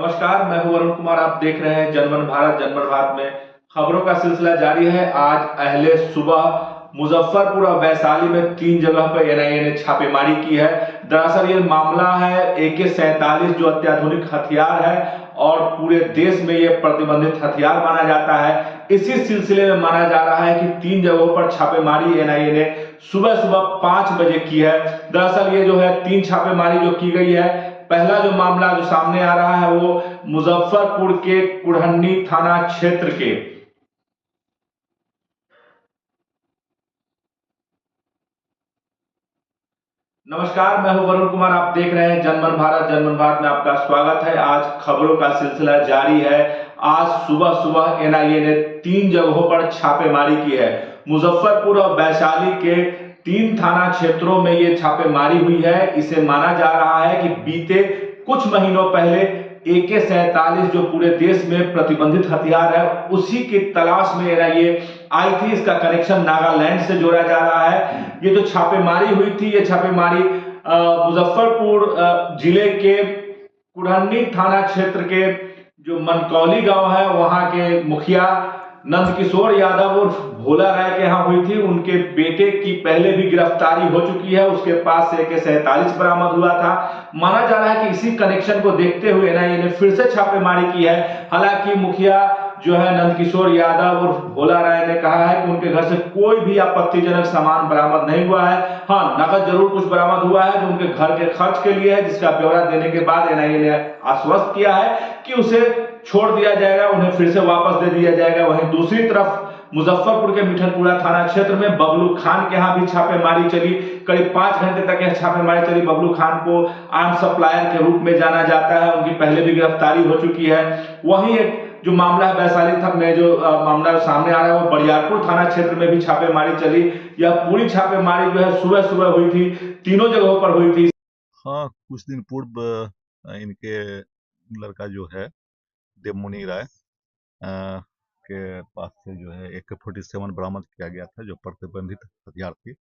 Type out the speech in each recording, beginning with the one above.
नमस्कार, मैं हूं वरुण कुमार। आप देख रहे हैं जनमन भारत। जनमन भारत में खबरों का सिलसिला जारी है। आज अहले सुबह मुजफ्फरपुर और वैशाली में 3 जगह पर एनआईए ने छापेमारी की है। दरअसल ये मामला है AK-47 जो अत्याधुनिक हथियार है और पूरे देश में ये प्रतिबंधित हथियार माना जाता है। इसी सिलसिले में माना जा रहा है कि 3 जगहों पर छापेमारी एनआईए ने सुबह सुबह 5 बजे की है। दरअसल ये जो है 3 छापेमारी जो की गई है। पहला जो मामला जो सामने आ रहा है वो मुजफ्फरपुर के कुढ़नी थाना क्षेत्र के नमस्कार, मैं हूं वरुण कुमार। आप देख रहे हैं जनमन भारत। जनमन भारत में आपका स्वागत है। आज खबरों का सिलसिला जारी है। आज सुबह सुबह एनआईए ने 3 जगहों पर छापेमारी की है। मुजफ्फरपुर और वैशाली के 3 थाना क्षेत्रों में ये छापेमारी हुई है। इसे माना जा रहा है कि बीते कुछ महीनों पहले AK-47 जो पूरे देश में प्रतिबंधित हथियार है उसी की तलाश में एनआईए आई थी। इसका कनेक्शन नागालैंड से जोड़ा जा रहा है। ये जो छापेमारी हुई थी, ये छापेमारी मुजफ्फरपुर जिले के कुढ़नी थाना क्षेत्र के जो मनकौली गांव है वहां के मुखिया नंदकिशोर यादव और भोला राय के यहाँ हुई थी। उनके बेटे की पहले भी गिरफ्तारी हो चुकी है। उसके पास से AK-47 बरामद हुआ था। माना जा रहा है कि इसी कनेक्शन को देखते हुए एनआईए ने फिर से छापेमारी की है। हालांकि मुखिया जो है नंदकिशोर यादव और भोला राय ने कहा है कि उनके घर से कोई भी आपत्तिजनक सामान बरामद नहीं हुआ है। हाँ, नकद जरूर कुछ बरामद हुआ है जो उनके घर के खर्च के लिए है, जिसका ब्यौरा देने के बाद एनआईए ने आश्वस्त किया है कि उसे छोड़ दिया जाएगा, उन्हें फिर से वापस दे दिया जाएगा। वहीं दूसरी तरफ मुजफ्फरपुर के मिठनपुरा थाना क्षेत्र में बबलू खान के यहाँ भी छापेमारी चली। करीब 5 घंटे तक यह छापेमारी चली। बबलू खान को आर्म सप्लायर के रूप में जाना जाता है। उनकी पहले भी गिरफ्तारी हो चुकी है। वहीं एक जो मामला है वैशाली में जो मामला सामने आ रहा है वो बरियारपुर थाना क्षेत्र में भी छापेमारी चली। यह पूरी छापेमारी जो है सुबह सुबह हुई थी, तीनों जगहों पर हुई थी। हाँ, कुछ दिन पूर्व इनके लड़का जो है देवमुनि राय के पास से जो है AK-47 बरामद किया गया था जो प्रतिबंधित हथियार थी,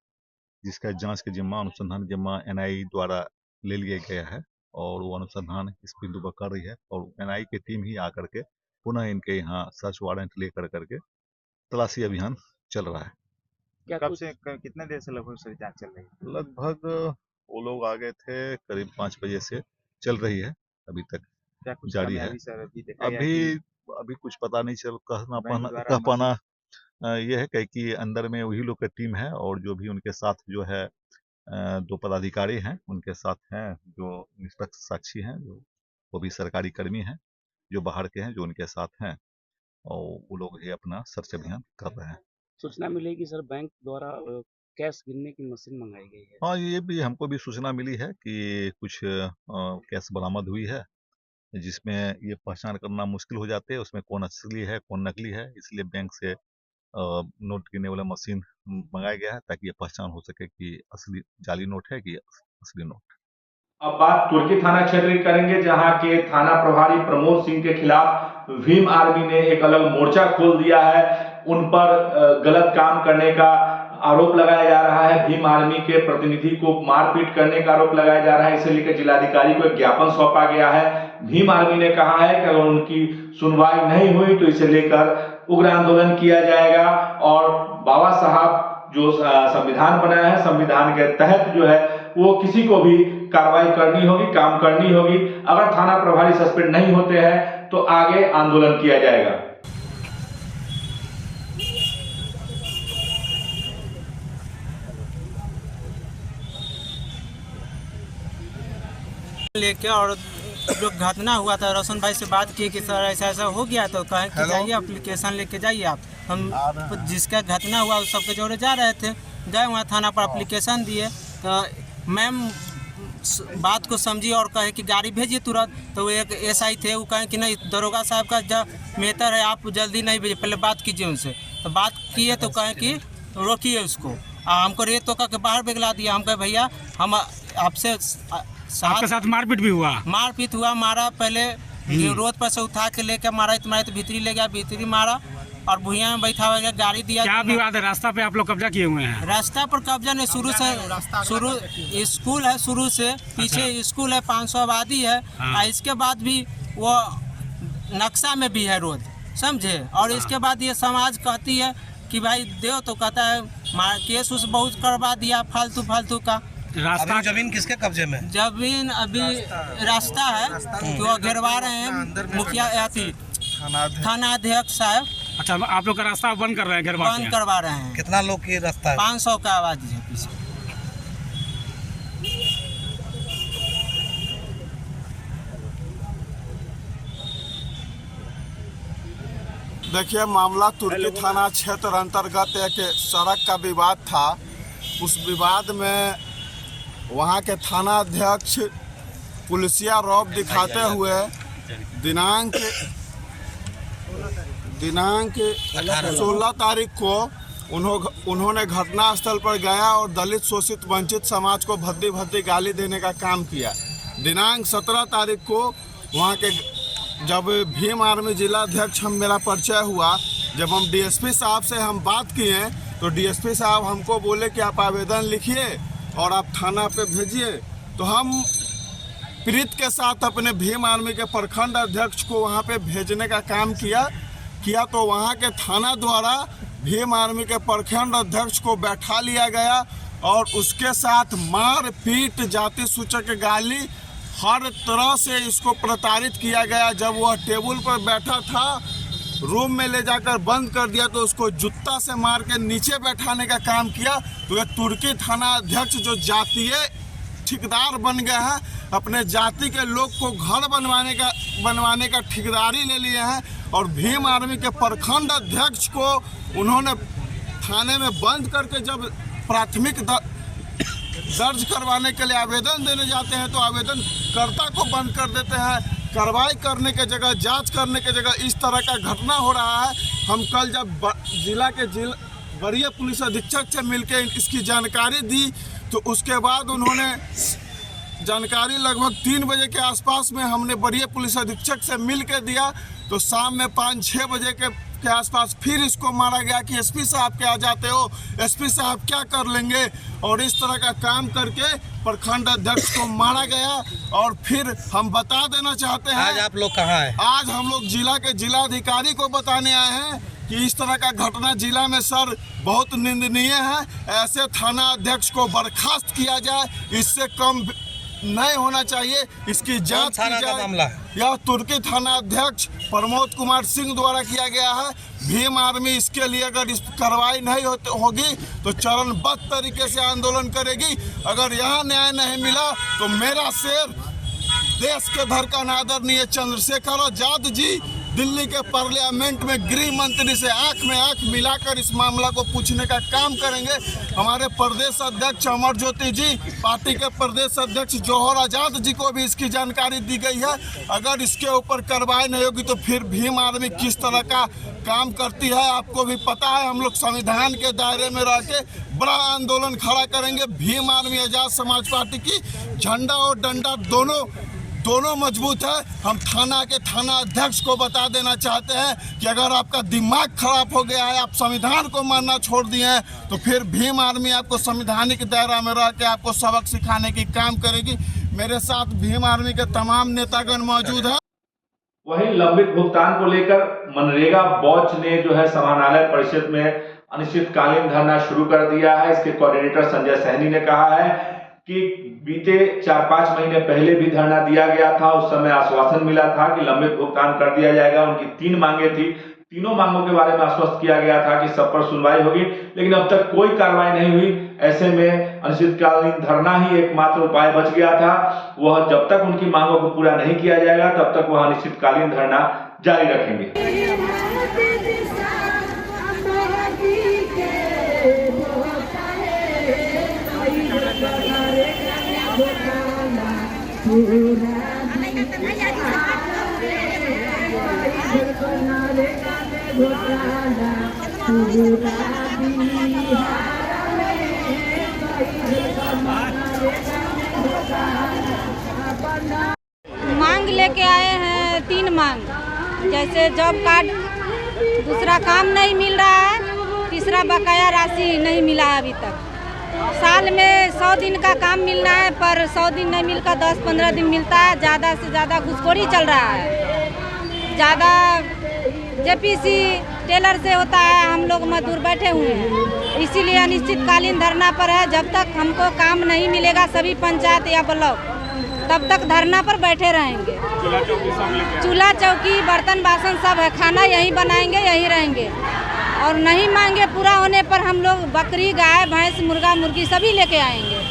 जिसका जांच के जिम्मा अनुसंधान जिम्मा एनआईए द्वारा ले लिया गया है और वो अनुसंधान इस बिंदु पर कर रही है और एनआईए की टीम ही आकर के पुनः इनके यहाँ सर्च वारंट लेकर करके तलाशी अभियान चल रहा है। कब से कितने देर से लगभग सर जांच चल रही है? लगभग वो लोग आ गए थे करीब 5 बजे से चल रही है, अभी तक क्या कुछ जारी है। अभी कुछ पता नहीं चल कह पाना यह है कि अंदर में वही लोग का टीम है और जो भी उनके साथ जो है 2 पदाधिकारी हैं उनके साथ हैं जो निष्पक्ष साक्षी हैं, जो वो भी सरकारी कर्मी हैं जो बाहर के हैं जो उनके साथ हैं और वो लोग ही अपना सर्च अभियान कर रहे हैं। सूचना मिली कि सर बैंक द्वारा कैश गिनने की मशीन मंगाई गई है। हाँ, ये भी हमको भी सूचना मिली है कि कुछ कैश बरामद हुई है जिसमें ये पहचान करना मुश्किल हो जाते हैं उसमें कौन असली है कौन नकली है, इसलिए बैंक से नोट गिनने वाला मशीन मंगाया गया है ताकि ये पहचान हो सके कि असली जाली नोट है कि असली नोट। अब बात तुर्की थाना क्षेत्र की करेंगे, जहां के थाना प्रभारी प्रमोद सिंह के खिलाफ भीम आर्मी ने एक अलग मोर्चा खोल दिया है। उन पर गलत काम करने का आरोप लगाया जा रहा है। भीम आर्मी के प्रतिनिधि को मारपीट करने का आरोप लगाया जा रहा है। इसे लेकर जिलाधिकारी को एक ज्ञापन सौंपा गया है। भीम आर्मी ने कहा है कि अगर उनकी सुनवाई नहीं हुई तो इसे लेकर उग्र आंदोलन किया जाएगा और बाबा साहब जो संविधान बनाया है, संविधान के तहत जो है वो किसी को भी कार्रवाई करनी होगी, काम करनी होगी। अगर थाना प्रभारी सस्पेंड नहीं होते हैं तो आगे आंदोलन किया जाएगा। लेके और जो घटना हुआ था रोशन भाई से बात की कि सर ऐसा ऐसा हो गया तो कहें कि जाइए एप्लीकेशन लेके जाइए आप। हम जिसका घटना हुआ उस सबके जोड़े जा रहे थे, गए वहाँ थाना पर एप्लीकेशन दिए तो मैम बात को समझी और कहे कि गाड़ी भेजिए तुरंत। तो एक SI थे, वो कहें कि नहीं दरोगा साहब का जब मेहतर है आप जल्दी नहीं भेजिए, पहले बात कीजिए उनसे। तो बात किए तो कहें कि रोकिए उसको। हमको रेत तो करके बाहर बेगला दिया। हम कहे भैया हम आपसे आपके साथ मारपीट भी हुआ? मारपीट हुआ, मारा पहले रोड पर से उठा के लेकर मारा, इतना तो भीतरी ले गया, भीतरी मारा और भुइया में बैठा हुआ गाड़ी दिया। क्या विवाद है? रास्ता पे आप लोग कब्जा किए हुए हैं? रास्ता पर कब्जा नहीं, शुरू स्कूल है, शुरू से पीछे स्कूल है, 500 आबादी है। इसके बाद भी वो नक्शा में भी है रोड, समझे। और इसके बाद ये समाज कहती है कि भाई दो, तो कहता है केस उस बहुत करवा दिया फालतू का। रास्ता जमीन किसके कब्जे में? जमीन अभी रास्ता है तो घेरवा रहे हैं मुखिया थाना अध्यक्ष साहब। अच्छा, आप लोग का रास्ता बंद कर रहे हैं, बंद करवा रहे हैं। कितना लोग की रास्ता है? 500 का आबादी है पीछे। देखिए, मामला तुर्की थाना क्षेत्र अंतर्गत एक सड़क का विवाद था। उस विवाद में वहां के थाना अध्यक्ष पुलिसिया रौब दिखाते हुए दिनांक 16 तारीख को उन्होंने घटनास्थल पर गया और दलित शोषित वंचित समाज को भद्दी गाली देने का काम किया। दिनांक 17 तारीख को वहां के जब भीम आर्मी जिला अध्यक्ष मेरा परिचय हुआ, जब हम डीएसपी साहब से हम बात किए तो डीएसपी साहब हमको बोले कि आप आवेदन लिखिए और आप थाना पे भेजिए। तो हम प्रीत के साथ अपने भीम आर्मी के प्रखंड अध्यक्ष को वहाँ पे भेजने का काम किया तो वहाँ के थाना द्वारा भीम आर्मी के प्रखंड अध्यक्ष को बैठा लिया गया और उसके साथ मार पीट, जाति सूचक गाली, हर तरह से इसको प्रताड़ित किया गया। जब वह टेबल पर बैठा था, रूम में ले जाकर बंद कर दिया तो उसको जूता से मार के नीचे बैठाने का काम किया। तो ये तुर्की थाना अध्यक्ष जो जातीय ठेकेदार बन गए हैं, अपने जाति के लोग को घर बनवाने का ठेकेदारी ले लिए हैं और भीम आर्मी के प्रखंड अध्यक्ष को उन्होंने थाने में बंद करके जब प्राथमिक दर्ज करवाने के लिए आवेदन देने जाते हैं तो आवेदनकर्ता को बंद कर देते हैं। कार्रवाई करने के जगह, जांच करने के जगह इस तरह का घटना हो रहा है। हम कल जब जिला के वरीय पुलिस अधीक्षक से मिलकर इसकी जानकारी दी तो उसके बाद उन्होंने जानकारी लगभग 3 बजे के आसपास में हमने वरीय पुलिस अधीक्षक से मिल के दिया। तो शाम में 5-6 बजे के आसपास फिर इसको मारा गया कि एसपी साहब क्या जाते हो, एसपी साहब क्या कर लेंगे, और इस तरह का काम करके प्रखंड अध्यक्ष को मारा गया। और फिर हम बता देना चाहते हैं, आज आप लोग कहाँ हैं? आज हम लोग जिला के जिलाधिकारी को बताने आए हैं कि इस तरह का घटना जिला में सर बहुत निंदनीय है। ऐसे थाना अध्यक्ष को बर्खास्त किया जाए, इससे कम नहीं होना चाहिए। इसकी जांच की जाए। मामला है यह तुर्की थाना अध्यक्ष प्रमोद कुमार सिंह द्वारा किया गया है। भीम आर्मी इसके लिए अगर इस कार्रवाई नहीं होगी तो चरणबद्ध तरीके से आंदोलन करेगी। अगर यहाँ न्याय नहीं मिला तो मेरा शेर देश के धड़कन आदरणीय चंद्रशेखर आजाद जी दिल्ली के पार्लियामेंट में गृह मंत्री से आंख में आंख मिलाकर इस मामला को पूछने का काम करेंगे। हमारे प्रदेश अध्यक्ष अमर ज्योति जी, पार्टी के प्रदेश अध्यक्ष जौहर आजाद जी को भी इसकी जानकारी दी गई है। अगर इसके ऊपर कार्रवाई नहीं होगी तो फिर भीम आर्मी किस तरह का काम करती है आपको भी पता है। हम लोग संविधान के दायरे में रह के बड़ा आंदोलन खड़ा करेंगे। भीम आर्मी आजाद समाज पार्टी की झंडा और डंडा दोनों मजबूत है। हम थाना के थाना अध्यक्ष को बता देना चाहते हैं कि अगर आपका दिमाग खराब हो गया है, आप संविधान को मानना छोड़ दिए हैं, तो फिर भीम आर्मी आपको संवैधानिक दायरा में रह के आपको सबक सिखाने की काम करेगी। मेरे साथ भीम आर्मी के तमाम नेतागण मौजूद हैं। वहीं लंबित भुगतान को लेकर मनरेगा वॉच ने जो है समाहरणालय परिषद में अनिश्चितकालीन धरना शुरू कर दिया है। इसके कोऑर्डिनेटर संजय सहनी ने कहा है कि बीते 4-5 महीने पहले भी धरना दिया गया था। उस समय आश्वासन मिला था कि लंबित भुगतान कर दिया जाएगा। उनकी 3 मांगे थी, तीनों मांगों के बारे में आश्वस्त किया गया था कि सब पर सुनवाई होगी, लेकिन अब तक कोई कार्रवाई नहीं हुई। ऐसे में अनिश्चितकालीन धरना ही एकमात्र उपाय बच गया था। वह जब तक उनकी मांगों को पूरा नहीं किया जाएगा तब तक वह अनिश्चितकालीन धरना जारी रखेंगे। मांग लेके आए हैं 3 मांग, जैसे जॉब कार्ड, दूसरा काम नहीं मिल रहा है, तीसरा बकाया राशि नहीं मिला है अभी तक। साल में 100 दिन का काम मिलना है पर 100 दिन नहीं मिलकर 10-15 दिन मिलता है। ज़्यादा से ज़्यादा घूसखोरी चल रहा है। ज़्यादा जेपीसी टेलर से होता है, हम लोग मजदूर बैठे हुए हैं, इसीलिए अनिश्चितकालीन धरना पर है। जब तक हमको काम नहीं मिलेगा सभी पंचायत या ब्लॉक, तब तक धरना पर बैठे रहेंगे। चूल्हा चौकी बर्तन बासन सब है, खाना यहीं बनाएंगे, यहीं रहेंगे। और नहीं मांगे पूरा होने पर हम लोग बकरी, गाय, भैंस, मुर्गा, मुर्गी सभी लेके आएंगे।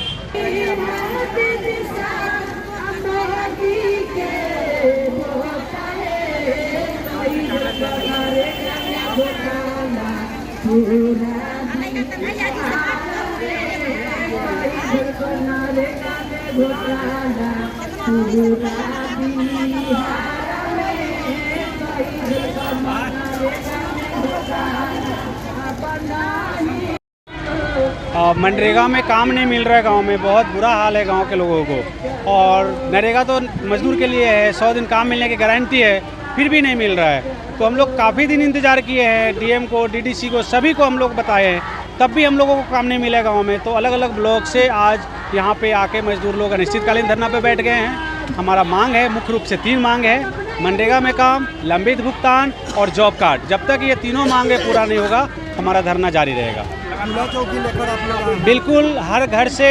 मनरेगा में काम नहीं मिल रहा है गांव में, बहुत बुरा हाल है गांव के लोगों को। और नरेगा तो मजदूर के लिए है, 100 दिन काम मिलने की गारंटी है, फिर भी नहीं मिल रहा है। तो हम लोग काफ़ी दिन इंतज़ार किए हैं, डीएम को, डीडीसी को, सभी को हम लोग बताए हैं, तब भी हम लोगों को काम नहीं मिला गांव में। तो अलग अलग ब्लॉक से आज यहाँ पे आके मजदूर लोग अनिश्चितकालीन धरना पे बैठ गए हैं। हमारा मांग है, मुख्य रूप से 3 मांग है: मनरेगा में काम, लंबित भुगतान और जॉब कार्ड। जब तक ये तीनों मांगे पूरा नहीं होगा, हमारा धरना जारी रहेगा। चूल्हा चौकी लेकर आप लोग बिल्कुल, हर घर से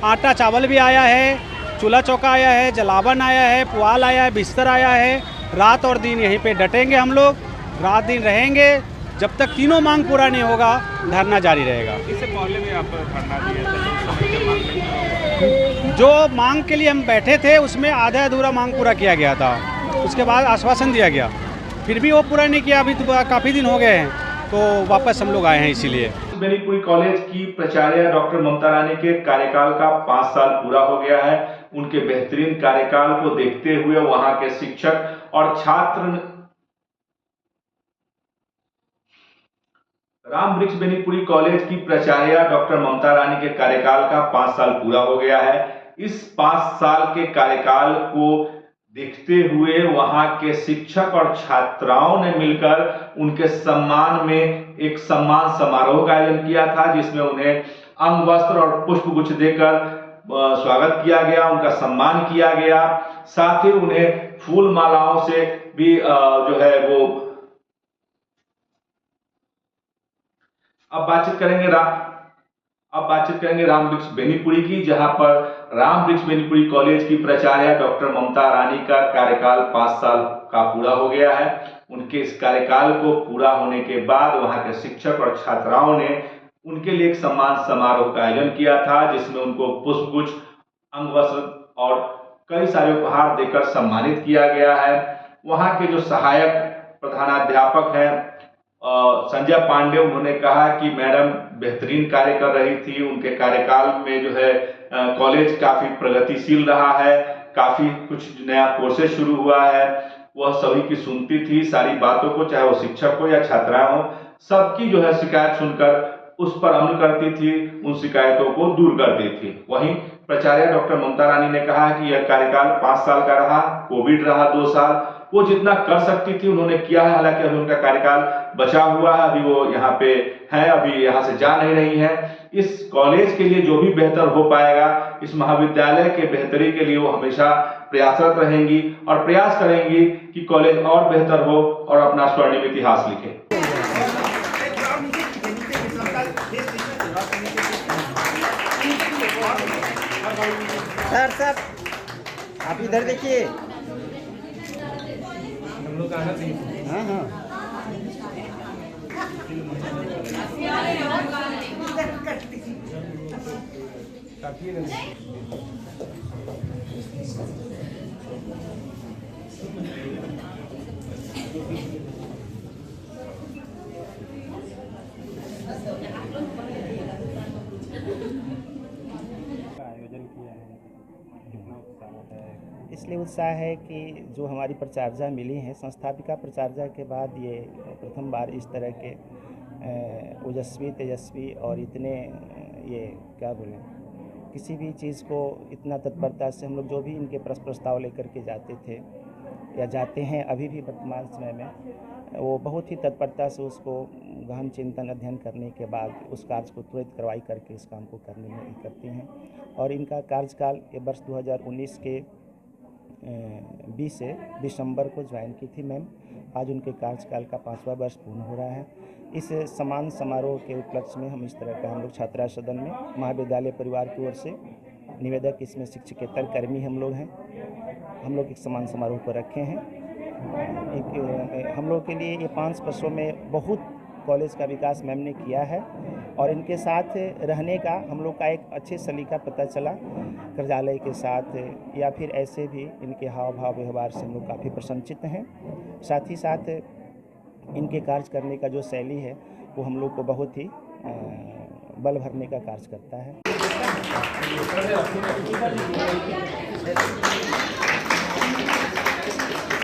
आटा चावल भी आया है, चूल्हा चौका आया है, जलावन आया है, पुआल आया है, बिस्तर आया है। रात और दिन यहीं पे डटेंगे हम लोग, रात दिन रहेंगे। जब तक तीनों मांग पूरा नहीं होगा, धरना जारी रहेगा। इससे पहले भी आप धरना दिए थे, जो मांग के लिए हम बैठे थे उसमें आधा अधूरा मांग पूरा किया गया था, उसके बाद आश्वासन दिया गया, फिर भी वो पूरा नहीं किया। अभी तो काफ़ी दिन हो गए हैं, तो वापस हम लोग आए हैं। इसीलिए बेनीपुरी कॉलेज की प्राचार्य डॉक्टर ममता रानी के कार्यकाल का 5 साल पूरा हो गया है। उनके बेहतरीन कार्यकाल को देखते हुए वहां के शिक्षक और छात्र राम वृक्ष बेनीपुरी कॉलेज की प्राचार्य डॉक्टर ममता रानी के कार्यकाल का 5 साल पूरा हो गया है। इस 5 साल के कार्यकाल को देखते हुए वहां के शिक्षक और छात्राओं ने मिलकर उनके सम्मान में एक सम्मान समारोह का आयोजन किया था, जिसमें उन्हें अंग वस्त्र और पुष्पगुच्छ देकर स्वागत किया गया, उनका सम्मान किया गया। साथ ही उन्हें फूल मालाओं से भी जो है वो अब बातचीत करेंगे राम वृक्ष बेनीपुरी की, जहां पर राम वृक्ष बेनीपुरी कॉलेज की प्राचार्य डॉक्टर ममता रानी का कार्यकाल 5 साल का पूरा हो गया है। उनके इस कार्यकाल को पूरा होने के बाद वहां के शिक्षक और छात्राओं ने उनके लिए एक सम्मान समारोह का आयोजन किया था, जिसमें उनको पुष्पगुच्छ, अंगवस्त्र और कई सारे उपहार देकर सम्मानित किया गया है। वहां के जो सहायक प्रधानाध्यापक हैं संजय पांडे, उन्होंने कहा कि मैडम बेहतरीन कार्य कर रही थी। उनके कार्यकाल में जो है कॉलेज काफी प्रगतिशील रहा है, काफी कुछ नया कोर्सेज शुरू हुआ है, वह सभी की सुनती थी सारी बातों को, चाहे वो शिक्षक हो या छात्राएं हो, सबकी जो है शिकायत सुनकर उस पर अमल करती थी, उन शिकायतों को दूर करती थी। वहीं प्राचार्य डॉक्टर ममता रानी ने कहा कि यह कार्यकाल 5 साल का रहा, कोविड रहा 2 साल, वो जितना कर सकती थी उन्होंने किया है। हालांकि अभी उनका कार्यकाल बचा हुआ है, अभी वो यहाँ पे है, अभी यहाँ से जा नहीं रही है। इस कॉलेज के लिए जो भी बेहतर हो पाएगा, इस महाविद्यालय के बेहतरी के लिए वो हमेशा प्रयासरत रहेंगी और प्रयास करेंगी कि कॉलेज और बेहतर हो और अपना स्वर्णिम इतिहास लिखे। सर आप इधर देखिए। हाँ हाँ इसलिए उत्साह है कि जो हमारी प्राचार्य मिली हैं, संस्थापिका प्राचार्य के बाद ये प्रथम बार इस तरह के ओजस्वी, तेजस्वी और इतने ये क्या बोलें, किसी भी चीज़ को इतना तत्परता से हम लोग जो भी इनके प्रस्ताव लेकर के जाते थे या जाते हैं अभी भी वर्तमान समय में, वो बहुत ही तत्परता से उसको गहन चिंतन अध्ययन करने के बाद उस कार्य को त्वरित कार्रवाई करके इस काम को करने में करती हैं। और इनका कार्यकाल ये वर्ष 2019 के 20 दिसंबर को ज्वाइन की थी मैम, आज उनके कार्यकाल का 5वां वर्ष पूर्ण हो रहा है। इस सम्मान समारोह के उपलक्ष्य में हम इस तरह का हम लोग छात्रा सदन में महाविद्यालय परिवार की ओर से निवेदक, इसमें शिक्षकेतर कर्मी हम लोग हैं, हम लोग एक सम्मान समारोह को रखे हैं। हम लोग के लिए ये 5 वर्षों में बहुत कॉलेज का विकास मैम ने किया है और इनके साथ रहने का हम लोग का एक अच्छे सलीका पता चला। कार्यालय के साथ या फिर ऐसे भी इनके हाव भाव व्यवहार से हम लोग काफ़ी प्रसन्नचित्त हैं। साथ ही साथ इनके कार्य करने का जो शैली है वो हम लोग को बहुत ही बल भरने का कार्य करता है।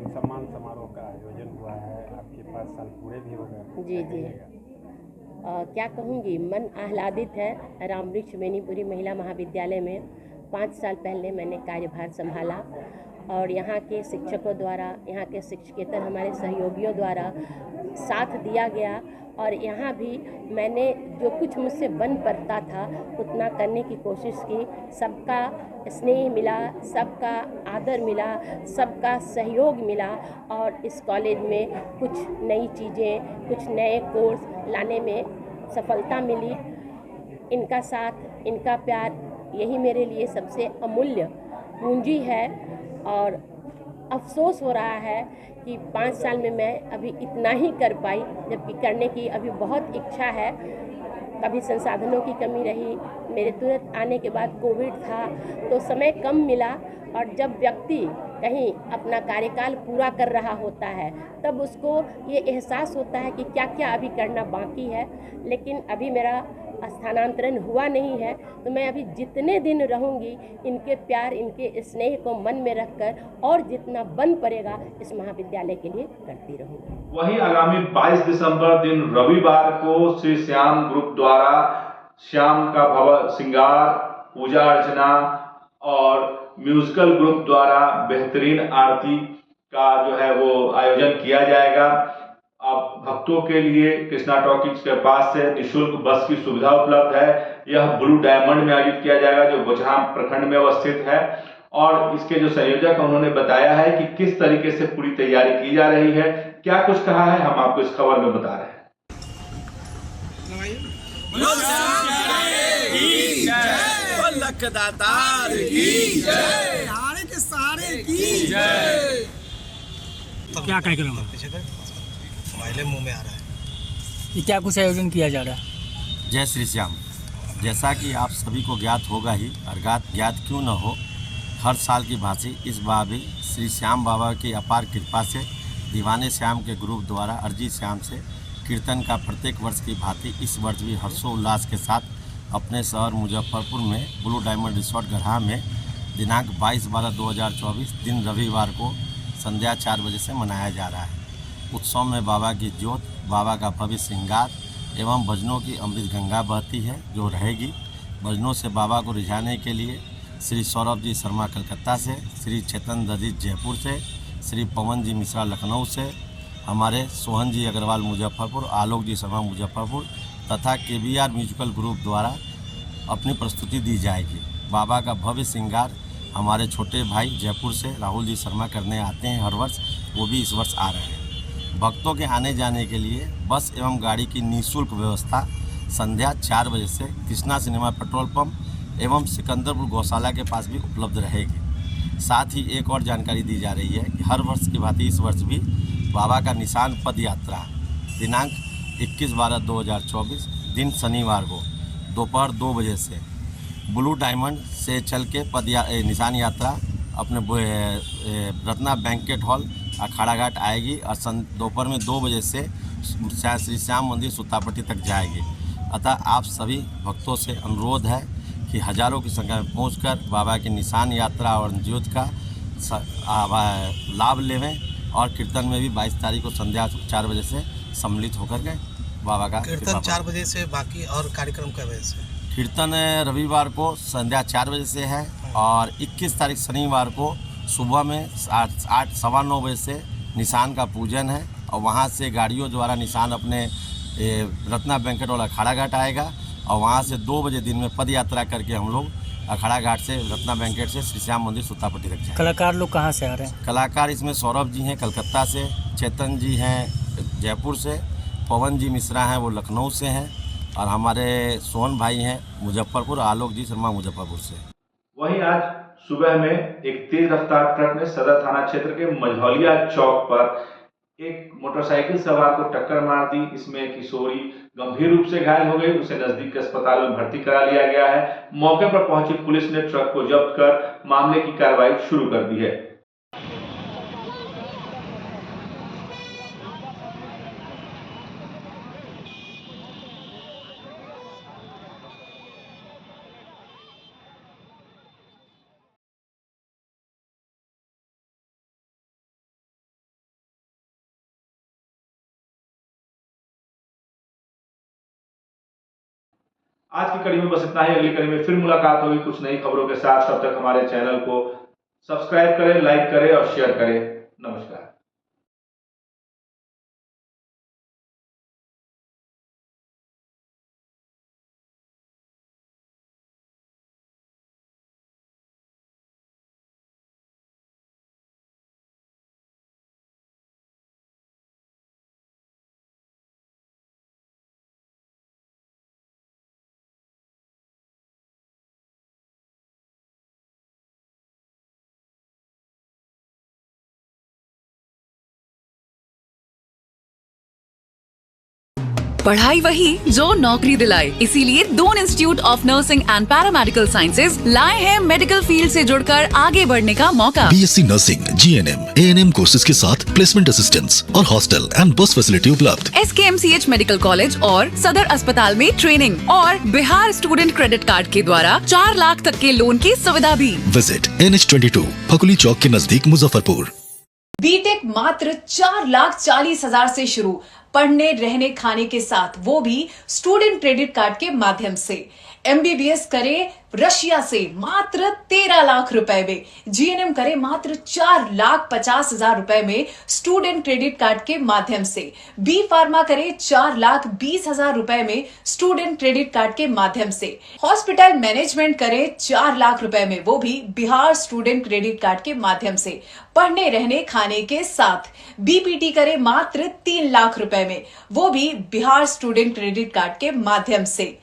सम्मान समारोह का आयोजन हुआ है, आपके 5 साल पूरे भी हो गए। जी जी, क्या कहूँगी, मन आह्लादित है। रामवृक्ष बेनीपुरी महिला महाविद्यालय में 5 साल पहले मैंने कार्यभार संभाला और यहाँ के शिक्षकों द्वारा, यहाँ के शिक्षकेतर हमारे सहयोगियों द्वारा साथ दिया गया और यहाँ भी मैंने जो कुछ मुझसे बन पड़ता था उतना करने की कोशिश की। सबका स्नेह मिला, सबका आदर मिला, सबका सहयोग मिला और इस कॉलेज में कुछ नई चीज़ें, कुछ नए कोर्स लाने में सफलता मिली। इनका साथ, इनका प्यार, यही मेरे लिए सबसे अमूल्य पूंजी है और अफसोस हो रहा है कि 5 साल में मैं अभी इतना ही कर पाई, जबकि करने की अभी बहुत इच्छा है। कभी संसाधनों की कमी रही, मेरे तुरंत आने के बाद कोविड था तो समय कम मिला और जब व्यक्ति कहीं अपना कार्यकाल पूरा कर रहा होता है तब उसको ये एहसास होता है कि क्या क्या अभी करना बाकी है। लेकिन अभी मेरा स्थानांतरण हुआ नहीं है तो मैं अभी जितने दिन रहूंगी इनके प्यार, इनके स्नेह को मन में रखकर और जितना बन पड़ेगा इस महाविद्यालय के लिए करती रहूंगी। वहीं आगामी 22 दिसंबर दिन रविवार को श्री श्याम ग्रुप द्वारा श्याम का भव श्रृंगार, पूजा अर्चना और म्यूजिकल ग्रुप द्वारा बेहतरीन आरती का जो है वो आयोजन किया जाएगा। अब भक्तों के लिए कृष्णा टॉकीज के पास से निःशुल्क बस की सुविधा उपलब्ध है। यह ब्लू डायमंड में आयोजित किया जाएगा जो बोचहां प्रखंड में अवस्थित है और इसके जो संयोजक उन्होंने बताया है कि किस तरीके से पूरी तैयारी की जा रही है। क्या कुछ कहा है हम आपको इस खबर में बता रहे हैं। क्या कार्यक्रम मुंह में आ रहा है, ये क्या कुछ आयोजन किया जा रहा है? जय श्री श्याम। जैसा कि आप सभी को ज्ञात होगा ही, और ज्ञात क्यों न हो, हर साल की भांति इस बार भी श्री श्याम बाबा की अपार कृपा से दीवाने श्याम के ग्रुप द्वारा अर्जी श्याम से कीर्तन का प्रत्येक वर्ष की भांति इस वर्ष भी हर्षोल्लास के साथ अपने शहर मुजफ्फरपुर में ब्लू डायमंड रिसोर्ट गढ़ा में दिनांक 22/12/2024 दिन रविवार को संध्या 4 बजे से मनाया जा रहा है। उत्सव में बाबा की ज्योत, बाबा का भव्य श्रृंगार एवं भजनों की अमृत गंगा बहती है जो रहेगी। भजनों से बाबा को रिझाने के लिए श्री सौरभ जी शर्मा कलकत्ता से, श्री चेतन ददीत जयपुर से, श्री पवन जी मिश्रा लखनऊ से, हमारे सोहन जी अग्रवाल मुजफ्फरपुर, आलोक जी शर्मा मुजफ्फरपुर तथा KBR म्यूजिकल ग्रुप द्वारा अपनी प्रस्तुति दी जाएगी। बाबा का भव्य श्रृंगार हमारे छोटे भाई जयपुर से राहुल जी शर्मा करने आते हैं हर वर्ष, वो भी इस वर्ष आ रहे हैं। भक्तों के आने जाने के लिए बस एवं गाड़ी की निःशुल्क व्यवस्था संध्या 4 बजे से कृष्णा सिनेमा पेट्रोल पंप एवं सिकंदरपुर गौशाला के पास भी उपलब्ध रहेगी। साथ ही एक और जानकारी दी जा रही है कि हर वर्ष की भांति इस वर्ष भी बाबा का निशान पद यात्रा दिनांक 21/12/2024 दिन शनिवार को दोपहर 2 बजे से ब्लू डायमंड से चल के निशान यात्रा अपने रत्ना बैंकेट हॉल अखाड़ा घाट आएगी और दोपहर में 2 बजे से श्री श्याम मंदिर सुतापट्टी तक जाएगी। अतः आप सभी भक्तों से अनुरोध है कि हजारों की संख्या में पहुंचकर बाबा की निशान यात्रा और ज्योत का लाभ लेवें और कीर्तन में भी 22 तारीख को संध्या 4 बजे से सम्मिलित होकर के बाबा का कीर्तन 4 बजे से, बाकी और कार्यक्रम कब बजे से? कीर्तन रविवार को संध्या 4 बजे से है और 21 तारीख शनिवार को सुबह में 8-9 बजे से निशान का पूजन है और वहाँ से गाड़ियों द्वारा निशान अपने रत्ना बैंकेट वाला अखाड़ा घाट आएगा और वहाँ से 2 बजे दिन में पद यात्रा करके हम लोग अखाड़ा घाट से रत्ना बैंकेट से श्री श्याम मंदिर सुतापट्टी तक जाएंगे। कलाकार लोग कहाँ से आ रहे हैं? कलाकार इसमें सौरभ जी हैं कलकत्ता से, चेतन जी हैं जयपुर से, पवन जी मिश्रा हैं वो लखनऊ से हैं, और हमारे सोहन भाई हैं मुजफ्फरपुर, आलोक जी शर्मा मुजफ्फरपुर से। वहीं आज सुबह में एक तेज रफ्तार ट्रक ने सदर थाना क्षेत्र के मझौलिया चौक पर एक मोटरसाइकिल सवार को टक्कर मार दी। इसमें किशोरी गंभीर रूप से घायल हो गई, उसे नजदीक के अस्पताल में भर्ती करा लिया गया है। मौके पर पहुंची पुलिस ने ट्रक को जब्त कर मामले की कार्रवाई शुरू कर दी है। आज की कड़ी में बस इतना ही। अगली कड़ी में फिर मुलाकात होगी कुछ नई खबरों के साथ। तब तक हमारे चैनल को सब्सक्राइब करें, लाइक करें और शेयर करें। नमस्कार। पढ़ाई वही जो नौकरी दिलाए, इसीलिए Doon institute of nursing and paramedical sciences लाए हैं मेडिकल फील्ड से जुड़कर आगे बढ़ने का मौका। BSc nursing, GNM, ANM courses के साथ प्लेसमेंट असिस्टेंस और हॉस्टल एंड बस फैसिलिटी उपलब्ध। SKMCH मेडिकल कॉलेज और सदर अस्पताल में ट्रेनिंग और बिहार स्टूडेंट क्रेडिट कार्ड के द्वारा 4 लाख तक के लोन की सुविधा भी। विजिट NH22 फकुली चौक के नजदीक मुजफ्फरपुर। बीटेक मात्र 4,40,000 से शुरू, पढ़ने रहने खाने के साथ, वो भी स्टूडेंट क्रेडिट कार्ड के माध्यम से। MBBS करे रशिया से मात्र 13 लाख रुपए में, GNM करे मात्र 4,50,000 रुपए में स्टूडेंट क्रेडिट कार्ड के माध्यम से, B फार्मा करे 4,20,000 रुपए में स्टूडेंट क्रेडिट कार्ड के माध्यम से, हॉस्पिटल मैनेजमेंट करे 4 लाख रुपए में, वो भी बिहार स्टूडेंट क्रेडिट कार्ड के माध्यम से। पढ़ने रहने खाने के साथ BPT करे मात्र 3 लाख रुपए में, वो भी बिहार स्टूडेंट क्रेडिट कार्ड के माध्यम से।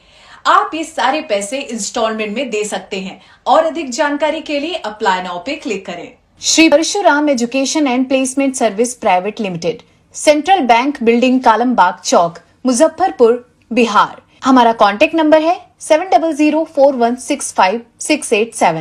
आप ये सारे पैसे इंस्टॉलमेंट में दे सकते हैं और अधिक जानकारी के लिए अप्लाई नाउ पे क्लिक करें। Shri Parshuram education and placement service private limited, central bank building, Kalambagh Chowk, Muzaffarpur, Bihar. हमारा कॉन्टेक्ट नंबर है 7004165687।